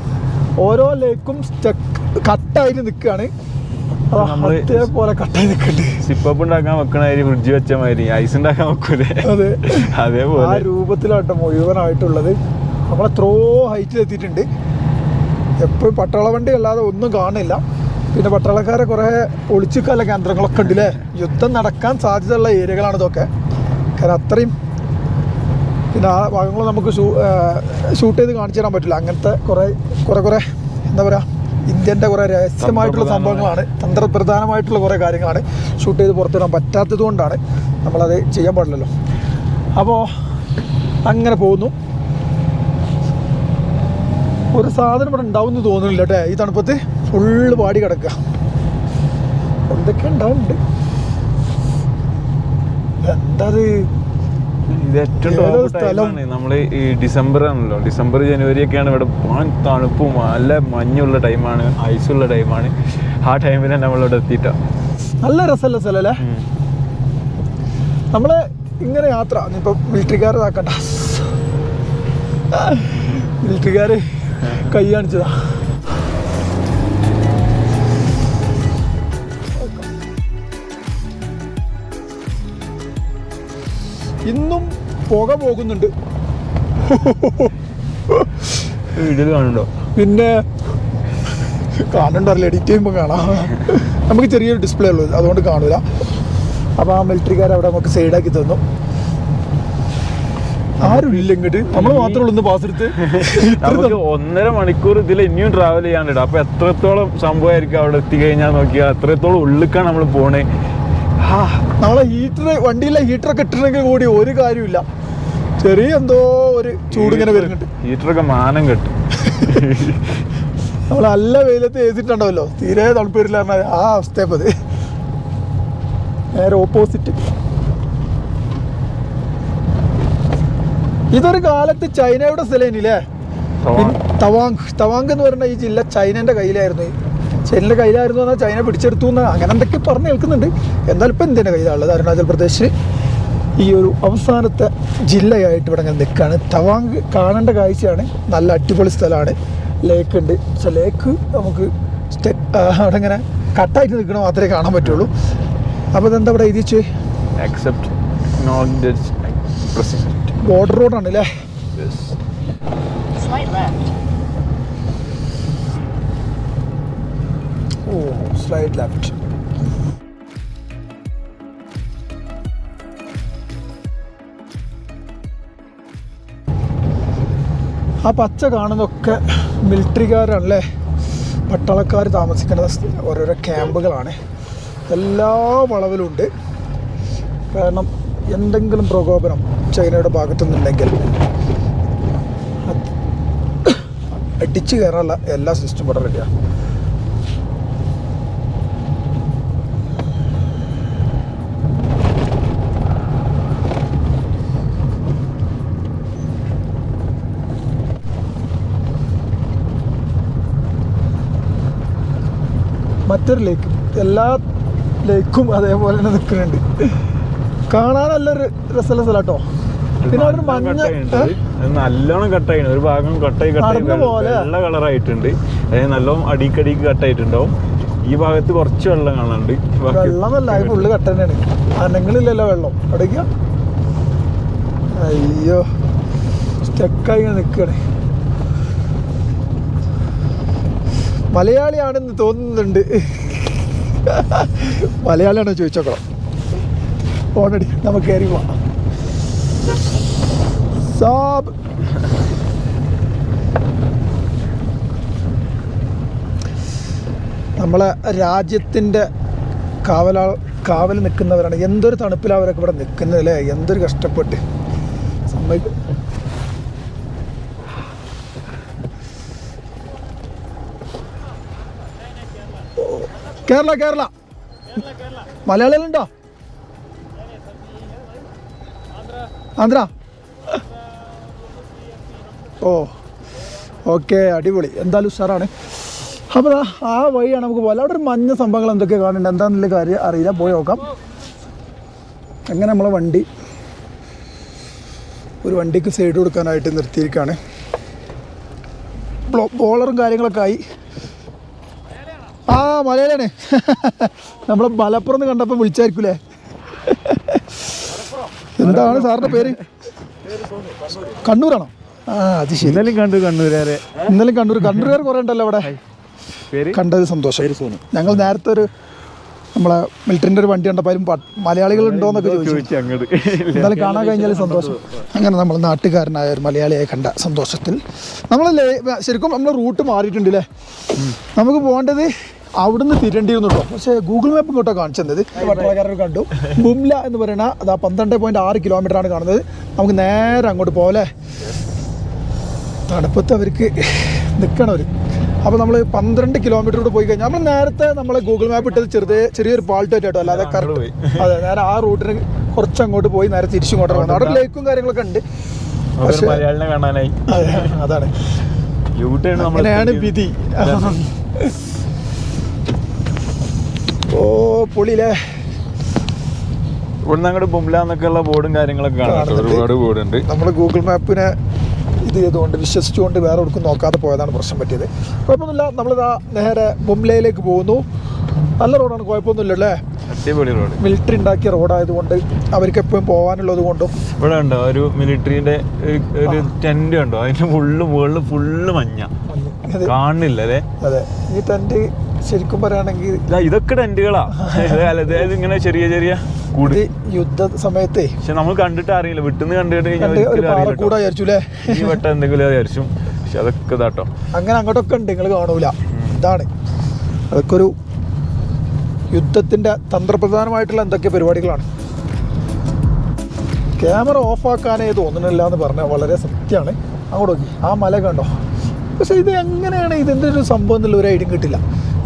ഓരോ ലേക്കും കട്ടായിട്ട് നിൽക്കുകയാണ്. അതേപോലെ കട്ടായി നിൽക്കുന്നുണ്ട്. സിപ്പപ്പ് ഉണ്ടാക്കാൻ വെക്കണ ഫ്രിഡ്ജ് വെച്ച മാതിരി ഐസ് ഉണ്ടാക്കാൻ വെക്കൂലേ? അതെ, അതേപോലെ ആ രൂപത്തിലാട്ടോ മുഴുവനായിട്ടുള്ളത്. നമ്മളെത്രോ ഹൈറ്റിലെത്തിയിട്ടുണ്ട്. എപ്പോഴും പട്ടാള വണ്ടി അല്ലാതെ ഒന്നും കാണില്ല. പിന്നെ പട്ടാളക്കാരെ കുറേ ഒളിച്ചുകാല കേന്ദ്രങ്ങളൊക്കെ ഉണ്ട് അല്ലേ? യുദ്ധം നടക്കാൻ സാധ്യതയുള്ള ഏരിയകളാണ് ഇതൊക്കെ. കാരണം അത്രയും പിന്നെ ആ ഭാഗങ്ങൾ നമുക്ക് ഷൂട്ട് ചെയ്ത് കാണിച്ചു തരാൻ പറ്റില്ല. അങ്ങനത്തെ കുറേ എന്താ പറയുക, ഇന്ത്യൻ്റെ കുറേ രഹസ്യമായിട്ടുള്ള സംഭവങ്ങളാണ്, തന്ത്രപ്രധാനമായിട്ടുള്ള കുറേ കാര്യങ്ങളാണ് ഷൂട്ട് ചെയ്ത് പുറത്തിടാൻ പറ്റാത്തത് കൊണ്ടാണ് നമ്മളത് ചെയ്യാൻ പാടില്ലല്ലോ. അപ്പോൾ അങ്ങനെ പോകുന്നു. ഒരു സാധനം ഇവിടെ ഉണ്ടാവും എന്ന് തോന്നുന്നില്ല കേട്ടോ. ഈ തണുപ്പത്ത് ഫുള്ള് പാടി കിടക്കുക. എന്തൊക്കെ ഉണ്ടാവുന്നുണ്ട്. എന്താ ഇത് ഏറ്റവും ടോപ്പ് ടൈമാണ്. നമ്മൾ ഈ ഡിസംബർ ആണല്ലോ, ഡിസംബർ ജനുവരി ഒക്കെയാണ് ഇവിടെ തണുപ്പും നല്ല മഞ്ഞുള്ള ടൈമാണ്, ഐസുള്ള ടൈമാണ്. ആ ടൈമിലാണ് നമ്മളിവിടെ എത്തിയിട്ടോ. നല്ല രസമല്ല സ്ഥലം അല്ലേ? നമ്മള് ഇങ്ങനെ യാത്ര ഇപ്പം മിലിറ്ററിക്കാർ ഇതാക്കണ്ട, മിലിറ്ററിക്കാർ കൈ കാണിച്ചതാ. ഇന്നും പുക പോകുന്നുണ്ട്. വീഡിയോയിൽ കാണുന്നുണ്ടോ? പിന്നെ കാണണ്ടല്ലോ, എഡിറ്റ് ചെയ്യുമ്പോൾ കാണാം. നമുക്ക് ചെറിയൊരു ഡിസ്പ്ലേ ഉള്ളൂ, അതുകൊണ്ട് കാണില്ല. അപ്പോൾ ആ മിലിറ്ററിക്കാർ അവിടെ നമുക്ക് സൈഡാക്കി തന്നു. ആരും ഇല്ല ഇങ്ങോട്ട്, നമ്മൾ മാത്രമേ ഉള്ളൂ പാസ് എടുത്ത്. നമുക്ക് 1.5 മണിക്കൂർ ഇതിൽ ഇനിയും ട്രാവൽ ചെയ്യാനുണ്ട്. അപ്പൊ എത്രത്തോളം സംഭവമായിരിക്കും അവിടെ എത്തിക്കഴിഞ്ഞാൽ നോക്കിയാൽ എത്രത്തോളം ഉള്ളിക്കാണ് നമ്മൾ പോണേ. നമ്മളെ വണ്ടിയിലെ ഹീറ്ററൊക്കെ ഇട്ടിട്ടുണ്ടെങ്കിൽ കൂടി ഒരു കാര്യമില്ല, ചെറിയ എന്തോ ഒരു ചൂടിങ്ങനെ വരുന്നുണ്ട്. ഹീറ്ററൊക്കെ മാനം കെട്ടും. നമ്മൾ നല്ല വെയിലത്ത് ഏസിട്ടുണ്ടാവല്ലോ, തീരെ തണുപ്പ് വരില്ല പറഞ്ഞാൽ ആ അവസ്ഥയപ്പത്. നേരെ ഓപ്പോസിറ്റ്. ഇതൊരു കാലത്ത് ചൈനയുടെ സ്ഥലമില്ലേ? തവാങ് എന്ന് പറയുന്ന ഈ ജില്ല ചൈനൻ്റെ കയ്യിലായിരുന്നു. ചൈനയുടെ കയ്യിലായിരുന്നു എന്നാൽ ചൈന പിടിച്ചെടുത്തു എന്ന് അങ്ങനെ എന്തൊക്കെ പറഞ്ഞ് കേൾക്കുന്നുണ്ട്. എന്തായാലും ഇപ്പം ഇന്ത്യൻ്റെ കയ്യിലുള്ളത് അരുണാചൽ പ്രദേശ് ഈ ഒരു അവസാനത്തെ ജില്ലയായിട്ട് ഇവിടെ ഇങ്ങനെ നിൽക്കുകയാണ്. തവാങ് കാണേണ്ട കാഴ്ചയാണ്. നല്ല അടിപൊളി സ്ഥലമാണ്. ലേക്ക് ഉണ്ട്. പക്ഷെ ലേക്ക് നമുക്ക് അവിടെ ഇങ്ങനെ കട്ടായിട്ട് നിൽക്കണം മാത്രമേ കാണാൻ പറ്റുള്ളൂ. അപ്പോൾ ഇതെന്താ ഇവിടെ എഴുതി വെച്ച്? ബോർഡർ റോഡാണ് അല്ലേ? ഓ സ്ലൈഡ് ലെഫ്റ്റ്. ആ പച്ച കാണുന്നതൊക്കെ മിലിറ്ററിക്കാരാണല്ലേ, പട്ടാളക്കാർ താമസിക്കുന്ന ഓരോരോ ക്യാമ്പുകളാണ്. എല്ലാ വളവിലുണ്ട്. കാരണം എന്തെങ്കിലും പ്രകോപനം ചൈനയുടെ ഭാഗത്തുനിന്നുണ്ടെങ്കിൽ അടിച്ചു കയറാനുള്ള എല്ലാ സിസ്റ്റം ഇവിടെ റെഡിയാണ്. മറ്റൊരു ലേക്ക്, എല്ലാ ലേക്കും അതേപോലെ തന്നെ നിൽക്കുന്നുണ്ട്. കാണാൻ നല്ലൊരു രസമുള്ള സ്ഥലം കേട്ടോ. പിന്നെ അവിടെ മഞ്ഞ നല്ലോണം കട്ടായി, ഒരു ഭാഗം കട്ടായി വെള്ള കളറായിട്ടുണ്ട്. അതായത് നല്ലോണം അടിക്കടിക്ക് കട്ടായിട്ടുണ്ടാവും. ഈ ഭാഗത്ത് കുറച്ച് വെള്ളം കാണാനുണ്ട്. വെള്ളമല്ല, അത് ഫുള്ള് കട്ട തന്നെയാണ്. അനങ്ങളില്ലല്ലോ വെള്ളം അവിടേക്ക്. അയ്യോ സ്റ്റക്കായി നിൽക്കുകയാണ്. മലയാളിയാണെന്ന് തോന്നുന്നുണ്ട്. മലയാളിയാണോ ചോദിച്ചോക്കണം. ഓണടി നമുക്ക് കയറി പോവാം. സാബ് നമ്മളെ രാജ്യത്തിൻ്റെ കാവൽ നിൽക്കുന്നവരാണ്. എന്തൊരു തണുപ്പിലാണ് അവരൊക്കെ ഇവിടെ നിൽക്കുന്നത് അല്ലേ, എന്തൊരു കഷ്ടപ്പെട്ട്. സമ്മതിക്കും. കേരള മലയാളികളുണ്ടോ? ആന്ധ്ര. ഓ ഓക്കെ, അടിപൊളി. എന്തായാലും ഉഷാറാണ്. അപ്പോൾ ആ വഴിയാണ് നമുക്ക് പോലെ. അവിടെ ഒരു മഞ്ഞ സംഭവങ്ങൾ എന്തൊക്കെ കാണുന്നുണ്ട്, എന്താണെന്നുള്ള കാര്യം അറിയില്ല. പോയി നോക്കാം. അങ്ങനെ നമ്മളെ വണ്ടി ഒരു വണ്ടിക്ക് സൈഡ് കൊടുക്കാനായിട്ട് നിർത്തിയിരിക്കുകയാണ്. ബോളറും കാര്യങ്ങളൊക്കെ ആയി. ആ മലയാളിയാണ്. നമ്മളെ മലപ്പുറം കണ്ടപ്പോൾ വിളിച്ചായിരിക്കൂലേ. എന്താണ് സാറിൻ്റെ പേര്? കണ്ണൂരാണോ? ആ അത് ശരി. ഇന്നലെയും കണ്ണൂരുകാർ കുറേ ഉണ്ടല്ലോ അവിടെ. കണ്ടത് സന്തോഷം. ഞങ്ങൾ നേരത്തെ ഒരു നമ്മളെ മിലിറ്ററിൻ്റെ ഒരു വണ്ടി കണ്ടപ്പോൾ അതിലും മലയാളികൾ ഉണ്ടോ എന്നൊക്കെ ചോദിച്ചു. എന്നാലും കാണാൻ കഴിഞ്ഞാൽ സന്തോഷം. അങ്ങനെ നമ്മൾ നാട്ടുകാരനായ ഒരു മലയാളിയെ കണ്ട സന്തോഷത്തിൽ നമ്മൾ ശരിക്കും നമ്മൾ റൂട്ട് മാറിയിട്ടുണ്ട് അല്ലേ. നമുക്ക് പോകേണ്ടത് അവിടുന്ന് തിരണ്ടിയിരുന്നു കേട്ടോ. പക്ഷേ ഗൂഗിൾ മാപ്പ് ഇങ്ങോട്ടോ കാണിച്ചത് പട്ടാളക്കാരൊക്കെ കണ്ടു. ബുംല എന്ന് പറയുന്ന അതാ 12.6 കിലോമീറ്ററാണ് കാണുന്നത്. നമുക്ക് നേരെ അങ്ങോട്ട് പോകലേ. തണുപ്പത്ത് അവർക്ക് നിൽക്കണം അവർ. അപ്പോൾ നമ്മൾ 12 കിലോമീറ്റർ പോയി കഴിഞ്ഞാൽ നമ്മൾ നേരത്തെ നമ്മൾ ഗൂഗിൾ മാപ്പ് ഇട്ടത് ചെറിയൊരു പാൾട്ട് കേട്ടോ. അല്ലാതെ കറക്റ്റ് അതെ നേരെ ആ റൂട്ടിന് കുറച്ച് അങ്ങോട്ട് പോയി നേരെ തിരിച്ചു ഇങ്ങോട്ട് പോകുന്നത്. അവിടെ ലേക്കും കാര്യങ്ങളൊക്കെ ഉണ്ട്. പക്ഷേ അതാണ് അങ്ങനെയാണ് വിധി. ഓ പൊളിയില്ലേ. ഇവിടുന്ന് അങ്ങോട്ട് ബുംല എന്നൊക്കെയുള്ള ബോർഡും കാര്യങ്ങളൊക്കെ കാണാം. ഒരുപാട് ബോർഡുണ്ട്. നമ്മൾ ഗൂഗിൾ മാപ്പിനെ ഇത് ചെയ്തുകൊണ്ട് വിശ്വസിച്ചുകൊണ്ട് വേറെ ഒടുക്കും നോക്കാതെ പോയതാണ് പ്രശ്നം പറ്റിയത്. കുഴപ്പമൊന്നുമില്ല. നമ്മളിതാ നേരെ ബുംലയിലേക്ക് പോകുന്നു. നല്ല റോഡാണ്, കുഴപ്പമൊന്നുമില്ല അല്ലേ. അടിപൊളി റോഡ്. മിലിറ്ററി ഉണ്ടാക്കിയ റോഡായതുകൊണ്ട് അവർക്ക് എപ്പോഴും പോകാനുള്ളത് കൊണ്ടും. ഇവിടെ ഉണ്ടോ ഒരു മിലിറ്ററിന്റെ ഒരു ടെന്റ് ഉണ്ടോ, അതിന്റെ മുകളിൽ ഫുള്ള് മഞ്ഞ കാണുന്നില്ല അല്ലേ. അതെ, ഈ ടെന്റ് ശരിക്കും പറയുകയാണെങ്കിൽ ഇതൊക്കെ ടെന്റുകളാ. അതായത് ഇങ്ങനെ ചെറിയ ചെറിയ കൂടി യുദ്ധ സമയത്തെ. പക്ഷെ നമ്മൾ കണ്ടിട്ട് അറിയില്ല, വിട്ടുന്ന് കണ്ടിട്ട് ഈ വട്ടം എന്തെങ്കിലും വിചാരിച്ചു. പക്ഷെ അതൊക്കെ ഇതാട്ടോ, അങ്ങനെ അങ്ങോട്ടൊക്കെ ഉണ്ട്, നിങ്ങൾ കാണൂല. ഇതാണ് അതൊക്കെ ഒരു യുദ്ധത്തിന്റെ തന്ത്രപ്രധാനമായിട്ടുള്ള എന്തൊക്കെ പരിപാടികളാണ്. ക്യാമറ ഓഫാക്കാനേ തോന്നുന്നില്ല എന്ന് പറഞ്ഞാൽ വളരെ സത്യമാണ്. അങ്ങോട്ട് നോക്കി ആ മല കണ്ടോ. പക്ഷെ ഇത് എങ്ങനെയാണ് ഇതിൻ്റെ ഒരു സംഭവം എന്നുള്ള ഒരു ഐഡിയ കിട്ടില്ല.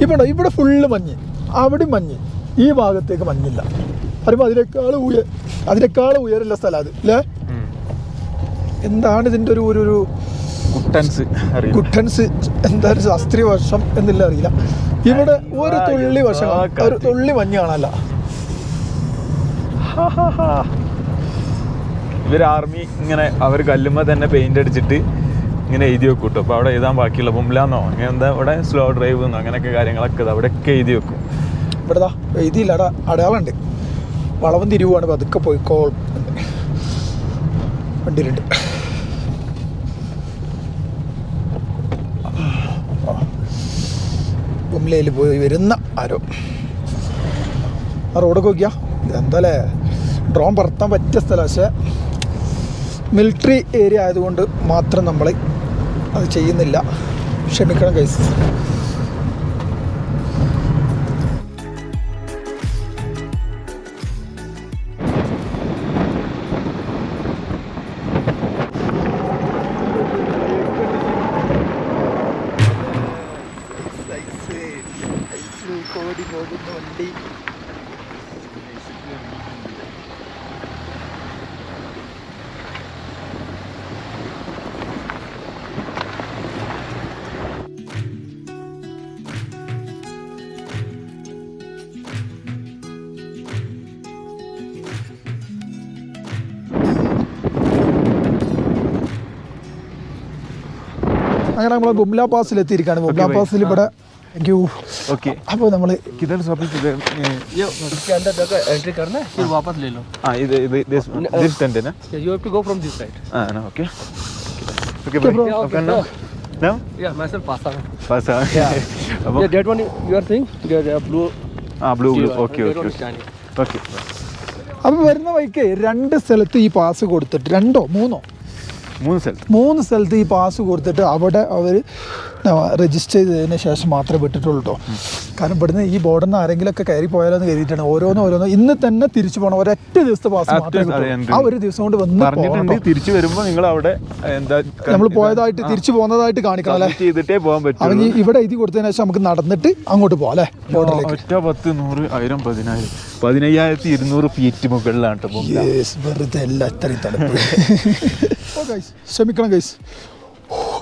ഇവിടെ ഇവിടെ ഫുള്ള് മഞ്ഞ്, അവിടെ മഞ്ഞ്, ഈ ഭാഗത്തേക്ക് മഞ്ഞില്ല. പറയുമ്പോൾ അതിനേക്കാൾ ഉയരമുള്ള സ്ഥലം അത് അല്ലേ. എന്താണ് ഇതിൻ്റെ ഒരു കുട്ടൻസ് എന്താ ഒരു ശാസ്ത്രീയ വർഷം എന്നില്ല അറിയില്ല. ഇവിടെ ഒരു തുള്ളി വർഷം, ഒരു തുള്ളി മഞ്ഞ് കാണാനല്ല. ഇവർ ആർമി ഇങ്ങനെ അവർ കല്ലുമ്പോൾ തന്നെ പെയിന്റ് അടിച്ചിട്ട് ഇങ്ങനെ എഴുതി വെക്കും കേട്ടോ. അപ്പോൾ അവിടെ എഴുതാൻ ബാക്കിയുള്ള ബുംലാന്നോ അങ്ങനെ എന്താ ഇവിടെ സ്ലോ ഡ്രൈവ് എന്നോ അങ്ങനെയൊക്കെ കാര്യങ്ങളൊക്കെ അവിടെയൊക്കെ എഴുതി വെക്കും. ഇവിടെ എഴുതിയില്ല, അവിടെ അടയാളമുണ്ട്. വളവും തിരിവാണ്, പതുക്കെ പോയിക്കോൾ വണ്ടിയിലുണ്ട്. ബുംലയിൽ പോയി വരുന്ന ആരോ. ആ റോഡൊക്കെ നോക്കിയാൽ എന്താല്ലേ, ഡ്രോൺ പറത്താൻ പറ്റിയ സ്ഥലം. പക്ഷേ മിലിറ്ററി ഏരിയ ആയതുകൊണ്ട് മാത്രം നമ്മൾ അത് ചെയ്യുന്നില്ല. ക്ഷമിക്കണം ഗൈസ്. കോടി പോകുന്ന വണ്ടി. അങ്ങനെ നമ്മൾ ബുംല പാസിൽ എത്തിയിരിക്കുകയാണ്. ബുംല പാസിൽ ഇവിടെ ओके അപ്പോൾ നമ്മൾ किधर शॉपिंग किधर ये इसके अंदर जगह एंट्री करना है, फिर वापस ले लो. हाँ इधर दिस टेंट है ना You have to go from this side. हाँ ना ओके ओके भाई आपका नाम नाम Yeah, myself Pasang. पास आ अब Yeah, that one you are saying? The blue. हाँ blue blue okay That one okay is Chinese. Okay അപ്പോൾ വരുന്ന വഴിക്ക് 2 സ്ഥലത്ത് ഈ പാസ് കൊടുത്തിട്ട് 2 3 മൂന്ന് സ്ഥലത്ത് 3 സ്ഥലത്ത് ഈ പാസ് കൊടുത്തിട്ട് അവിടെ അവർ രജിസ്റ്റർ ചെയ്തതിന് ശേഷം മാത്രമേ വിട്ടിട്ടുള്ളൂ കേട്ടോ. കാരണം ഇവിടുന്ന് ഈ ബോർഡിൽ നിന്ന് ആരെങ്കിലുമൊക്കെ കയറി പോയാലോ എന്ന് കരുതിയിട്ടാണ് ഓരോന്നും ഇന്ന് തന്നെ തിരിച്ചു പോകണം. ഒരൊറ്റ ദിവസത്തെ പാസ് മാത്രമേ കിട്ടൂ. ആ ഒരു ദിവസം കൊണ്ട് വന്ന് പറഞ്ഞിട്ടുണ്ട് തിരിച്ചു വരുമ്പോൾ നിങ്ങൾ അവിടെ എന്താ നമ്മൾ പോയതായിട്ട് തിരിച്ചു പോകുന്നതായിട്ട് കാണിക്കണം അല്ലേ. ചെയ്തിട്ടേ പോകാൻ പറ്റും. അവന് ഇവിടെ എഴുതി കൊടുത്തതിന് ശേഷം നമുക്ക് നടന്നിട്ട് അങ്ങോട്ട് പോകാം അല്ലേ. ബോർഡിലേക്ക് ഒറ്റ 10 100 1000 10000 15200 ഫീറ്റ് മുകളിലാണ് കേട്ടോ ബുംല. വെറുതെ അല്ല ഇത്രയും തണുപ്പ്. ക്ഷമിക്കണം ഗൈസ്,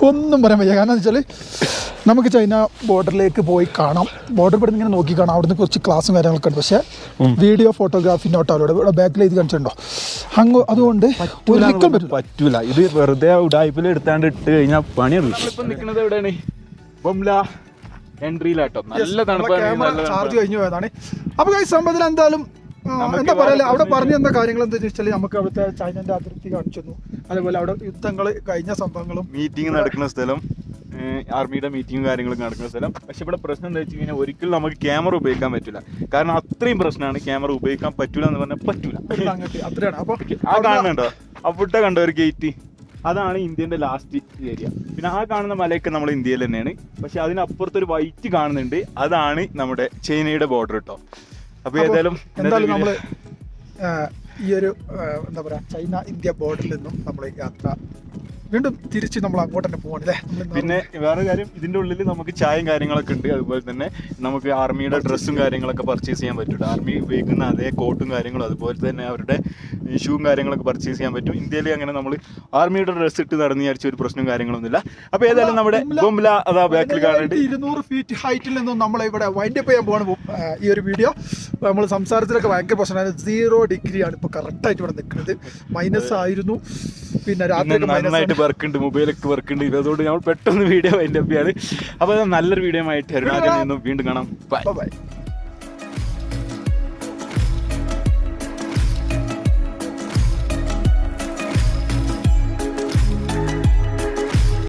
ഒന്നും പറയാൻ വയ്യ. കാരണം എന്ന് വെച്ചാൽ നമുക്ക് ചൈന ബോർഡറിലേക്ക് പോയി കാണാം. ബോർഡർ പെടുന്ന ഇങ്ങനെ നോക്കി കാണാം. അവിടുന്ന് കുറച്ച് ക്ലാസ്സും കാര്യങ്ങളൊക്കെ ഉണ്ട്. പക്ഷേ വീഡിയോ ഫോട്ടോഗ്രാഫി നോട്ടാലോടെ ഇവിടെ ബാക്കിൽ എഴുതി കാണിച്ചിട്ടുണ്ടോ അങ്ങ്. അതുകൊണ്ട് ഒരിക്കലും പറ്റൂല. ഇത് വെറുതെ ഉടായ്പിൽ എടുത്താണ്ട് ഇട്ട് കഴിഞ്ഞാൽ പണിയുള്ളൂ. ഇപ്പം നിൽക്കുന്നത് എവിടെയാണ്? ബുംല എൻട്രിയിലാട്ടോ. നല്ല തണുപ്പാണ്. ചാർജ് കഴിഞ്ഞു പോയതാണ്. അപ്പോൾ ഗൈസ് സംഭവത്തിൽ എന്തായാലും എന്താ പറയല്ലേ, അവിടെ പറഞ്ഞ എന്താ കാര്യങ്ങൾ എന്താ വെച്ചാൽ നമുക്ക് അവിടുത്തെ ചൈനന്റെ അതിർത്തി കാണിച്ചു തന്നു. അതേപോലെ അവിടെ യുദ്ധങ്ങൾ കഴിഞ്ഞ സംഭവങ്ങളും മീറ്റിംഗ് നടക്കുന്ന സ്ഥലം, ആർമിയുടെ മീറ്റിംഗും കാര്യങ്ങളും നടക്കുന്ന സ്ഥലം. പക്ഷെ ഇവിടെ പ്രശ്നം എന്താ വെച്ച് കഴിഞ്ഞാൽ ഒരിക്കലും നമുക്ക് ക്യാമറ ഉപയോഗിക്കാൻ പറ്റില്ല. കാരണം അത്രയും പ്രശ്നമാണ്. ക്യാമറ ഉപയോഗിക്കാൻ പറ്റൂല എന്ന് പറഞ്ഞാൽ പറ്റൂല. അത്രയാണ്. അപ്പോൾ ആ കാണുന്നുണ്ടോ അവിടെ കണ്ടോ ഒരു ഗേറ്റ്? അതാണ് ഇന്ത്യൻ്റെ ലാസ്റ്റ് ഏരിയ. പിന്നെ ആ കാണുന്ന മലയൊക്കെ നമ്മൾ ഇന്ത്യയിൽ തന്നെയാണ്. പക്ഷെ അതിനപ്പുറത്തൊരു വൈറ്റ് കാണുന്നുണ്ട്, അതാണ് നമ്മുടെ ചൈനയുടെ ബോർഡർ കേട്ടോ. അപ്പോൾ ഏതായാലും നമ്മൾ ഈ ഒരു എന്താ പറയുക ചൈന ഇന്ത്യ ബോർഡറിൽ നിന്നും നമ്മൾ യാത്ര വീണ്ടും തിരിച്ച് നമ്മൾ അങ്ങോട്ട് തന്നെ പോവാണ് അല്ലേ. പിന്നെ വേറെ കാര്യം, ഇതിൻ്റെ ഉള്ളിൽ നമുക്ക് ചായയും കാര്യങ്ങളൊക്കെ ഉണ്ട്. അതുപോലെ തന്നെ നമുക്ക് ആർമിയുടെ ഡ്രസ്സും കാര്യങ്ങളൊക്കെ പർച്ചേസ് ചെയ്യാൻ പറ്റും. ആർമി ഉപയോഗിക്കുന്ന അതേ കോട്ടും കാര്യങ്ങളും അതുപോലെ തന്നെ അവരുടെ ഷൂവും കാര്യങ്ങളൊക്കെ പർച്ചേസ് ചെയ്യാൻ പറ്റും. ഇന്ത്യയിൽ അങ്ങനെ നമ്മൾ ആർമിയുടെ ഡ്രസ്സ് ഇട്ട് നടന്നു വിചാരിച്ച ഒരു പ്രശ്നവും കാര്യങ്ങളൊന്നുമില്ല. അപ്പോൾ ഏതായാലും നമ്മുടെ ബുംല അതാ ബാക്കിൽ കാണുന്നുണ്ട്. 200 ഫീറ്റ് ഹൈറ്റിൽ നിന്നും നമ്മളിവിടെ വൈൻഡപ്പ് ചെയ്യാൻ പോകണം. ഈ ഒരു വീഡിയോ നമ്മൾ സംസാരത്തിലൊക്കെ ഭയങ്കര പ്രശ്നമാണ്. 0 ഡിഗ്രിയാണ് ഇപ്പോൾ കറക്റ്റായിട്ട് ഇവിടെ നിൽക്കുന്നത്. മൈനസ് ആയിരുന്നു. പിന്നെ രാത്രി നന്നായിട്ട് വർക്കുണ്ട്, മൊബൈലൊക്കെ വർക്കുണ്ട്. ഇതോട് നമ്മൾ പെട്ടെന്ന് വീഡിയോ വൈൻഡപ്പ് ചെയ്യാണ്. അപ്പോൾ നല്ലൊരു വീഡിയോ ആയിട്ട് അരുണാചലിൽ നിന്നും വീണ്ടും കാണാം. ബൈ.